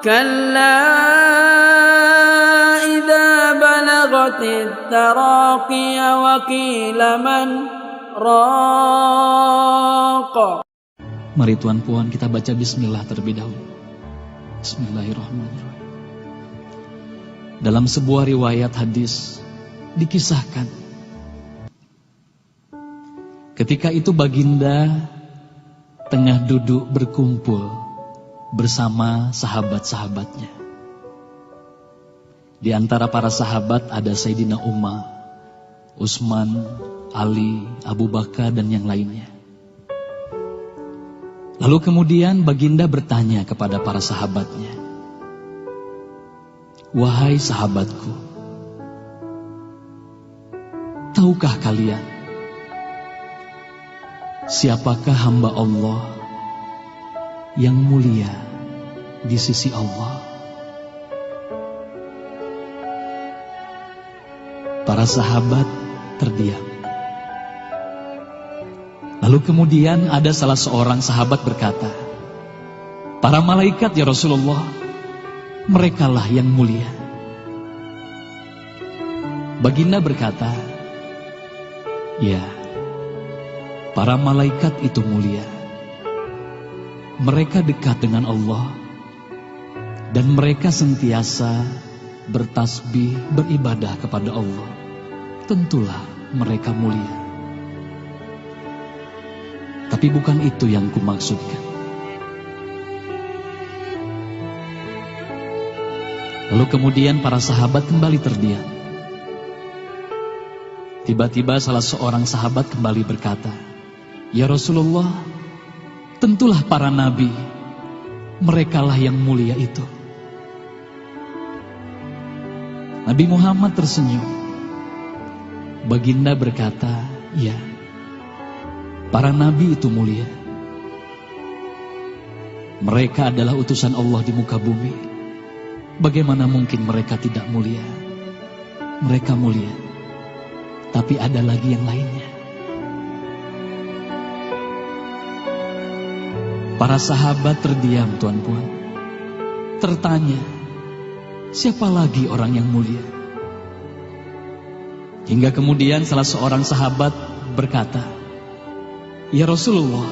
كلا إذا بلغت التراقي وقيل من راق. Mari Tuan Puan kita baca bismillah terlebih dahulu. Bismillahirrahmanirrahim. Dalam sebuah riwayat hadis dikisahkan, ketika itu baginda tengah duduk berkumpul bersama sahabat-sahabatnya. Di antara para sahabat ada Sayyidina Umar, Utsman, Ali, Abu Bakar dan yang lainnya. Lalu kemudian baginda bertanya kepada para sahabatnya, "Wahai sahabatku, tahukah kalian siapakah hamba Allah yang mulia di sisi Allah?" Para sahabat terdiam. Lalu kemudian ada salah seorang sahabat berkata, "Para malaikat ya Rasulullah, merekalah yang mulia." Baginda berkata, "Ya, para malaikat itu mulia. Mereka dekat dengan Allah dan mereka sentiasa bertasbih, beribadah kepada Allah. Tentulah mereka mulia. Tapi bukan itu yang kumaksudkan." Lalu kemudian para sahabat kembali terdiam. Tiba-tiba salah seorang sahabat kembali berkata, "Ya Rasulullah, tentulah para nabi, merekalah yang mulia itu." Nabi Muhammad tersenyum. Baginda berkata, "Ya, para nabi itu mulia. Mereka adalah utusan Allah di muka bumi. Bagaimana mungkin mereka tidak mulia? Mereka mulia. Tapi ada lagi yang lainnya." Para sahabat terdiam, Tuan Puan. Tertanya, siapa lagi orang yang mulia? Hingga kemudian salah seorang sahabat berkata, "Ya Rasulullah,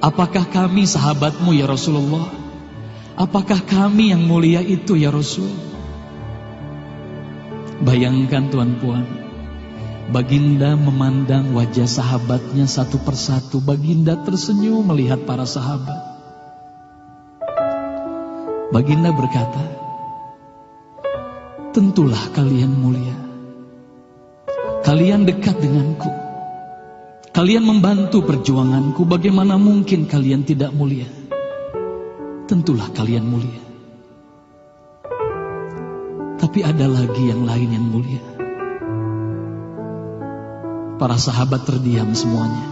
apakah kami sahabatmu ya Rasulullah? Apakah kami yang mulia itu ya Rasul?" Bayangkan Tuan Puan, baginda memandang wajah sahabatnya satu persatu. Baginda tersenyum melihat para sahabat. Baginda berkata, "Tentulah kalian mulia. Kalian dekat denganku. Kalian membantu perjuanganku. Bagaimana mungkin kalian tidak mulia? Tentulah kalian mulia. Tapi ada lagi yang lain yang mulia." Para sahabat terdiam semuanya.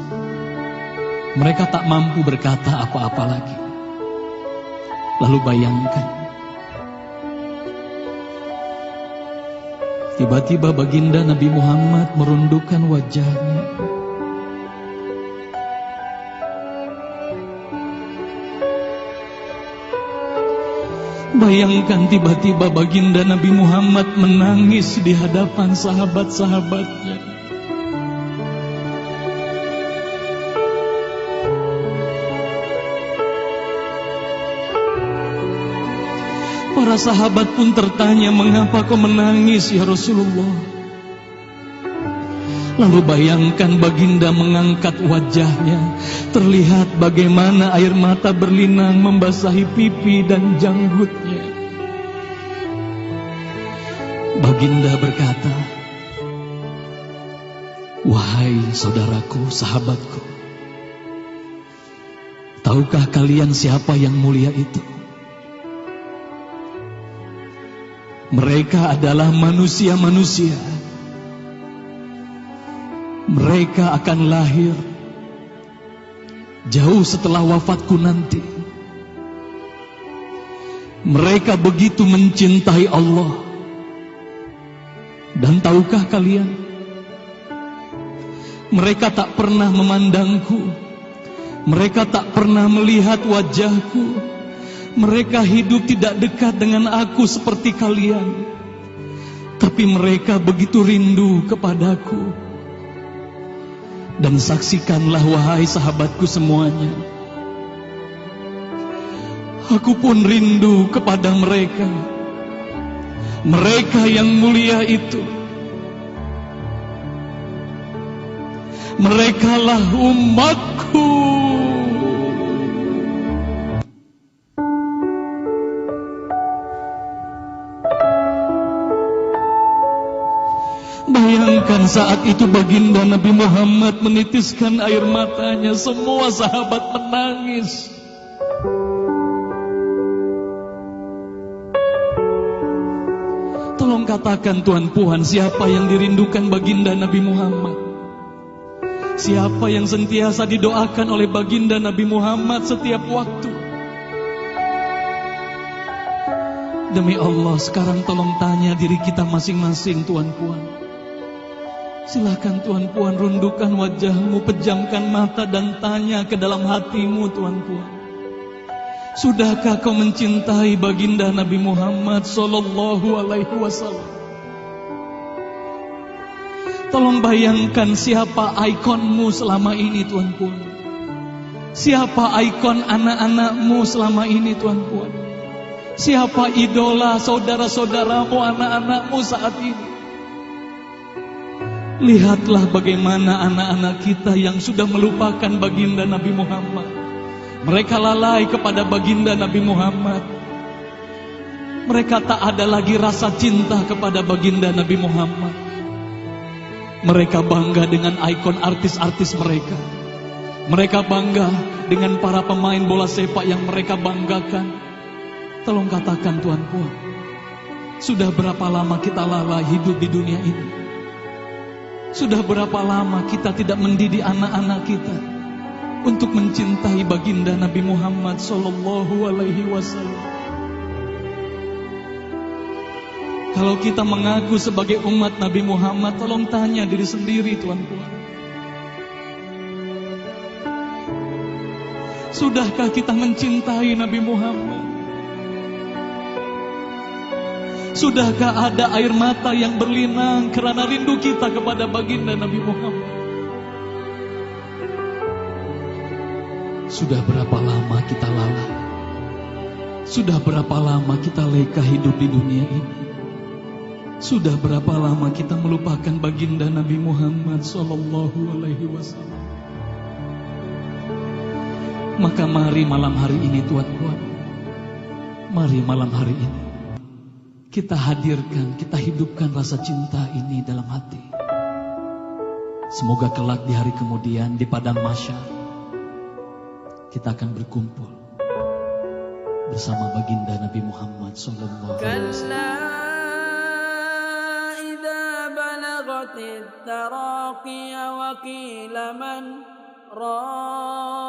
Mereka tak mampu berkata apa-apa lagi. Lalu bayangkan, tiba-tiba baginda Nabi Muhammad merundukkan wajahnya. Bayangkan tiba-tiba baginda Nabi Muhammad menangis di hadapan sahabat-sahabatnya. Para sahabat pun tertanya, "Mengapa kau menangis ya Rasulullah?" Lalu bayangkan baginda mengangkat wajahnya. Terlihat bagaimana air mata berlinang membasahi pipi dan janggutnya. Baginda berkata, "Wahai saudaraku, sahabatku, tahukah kalian siapa yang mulia itu? Mereka adalah manusia-manusia. Mereka akan lahir jauh setelah wafatku nanti. Mereka begitu mencintai Allah. Dan tahukah kalian, mereka tak pernah memandangku. Mereka tak pernah melihat wajahku. Mereka hidup tidak dekat dengan aku seperti kalian, tapi mereka begitu rindu kepadaku. Dan saksikanlah wahai sahabatku semuanya, aku pun rindu kepada mereka. Mereka yang mulia itu, merekalah umatku. Bayangkan saat itu baginda Nabi Muhammad menitiskan air matanya, semua sahabat menangis. Tolong katakan Tuan Puan, siapa yang dirindukan baginda Nabi Muhammad? Siapa yang sentiasa didoakan oleh baginda Nabi Muhammad setiap waktu? Demi Allah, sekarang tolong tanya diri kita masing-masing Tuan Puan. Silakan Tuan Puan rundukkan wajahmu, pejamkan mata dan tanya ke dalam hatimu Tuan Puan. Sudahkah kau mencintai baginda Nabi Muhammad sallallahu alaihi wasallam? Tolong bayangkan siapa ikonmu selama ini Tuan Puan. Siapa ikon anak-anakmu selama ini Tuan Puan. Siapa idola saudara-saudaramu, anak-anakmu saat ini. Lihatlah bagaimana anak-anak kita yang sudah melupakan baginda Nabi Muhammad. Mereka lalai kepada baginda Nabi Muhammad. Mereka tak ada lagi rasa cinta kepada baginda Nabi Muhammad. Mereka bangga dengan ikon artis-artis mereka. Mereka bangga dengan para pemain bola sepak yang mereka banggakan. Tolong katakan Tuan Puan, sudah berapa lama kita lalai hidup di dunia ini? Sudah berapa lama kita tidak mendidik anak-anak kita untuk mencintai baginda Nabi Muhammad sallallahu alaihi wasallam? Kalau kita mengaku sebagai umat Nabi Muhammad, tolong tanya diri sendiri Tuan Puan. Sudahkah kita mencintai Nabi Muhammad? Sudahkah ada air mata yang berlinang karena rindu kita kepada baginda Nabi Muhammad? Sudah berapa lama kita lalai? Sudah berapa lama kita leka hidup di dunia ini? Sudah berapa lama kita melupakan baginda Nabi Muhammad sallallahu alaihi wasallam? Maka mari malam hari ini Tuan Puan, mari malam hari ini kita hadirkan, kita hidupkan rasa cinta ini dalam hati. Semoga kelak di hari kemudian di padang mahsyar kita akan berkumpul bersama baginda Nabi Muhammad sallallahu alaihi wasallam. idza balagatit taraqiya wa qila man raqa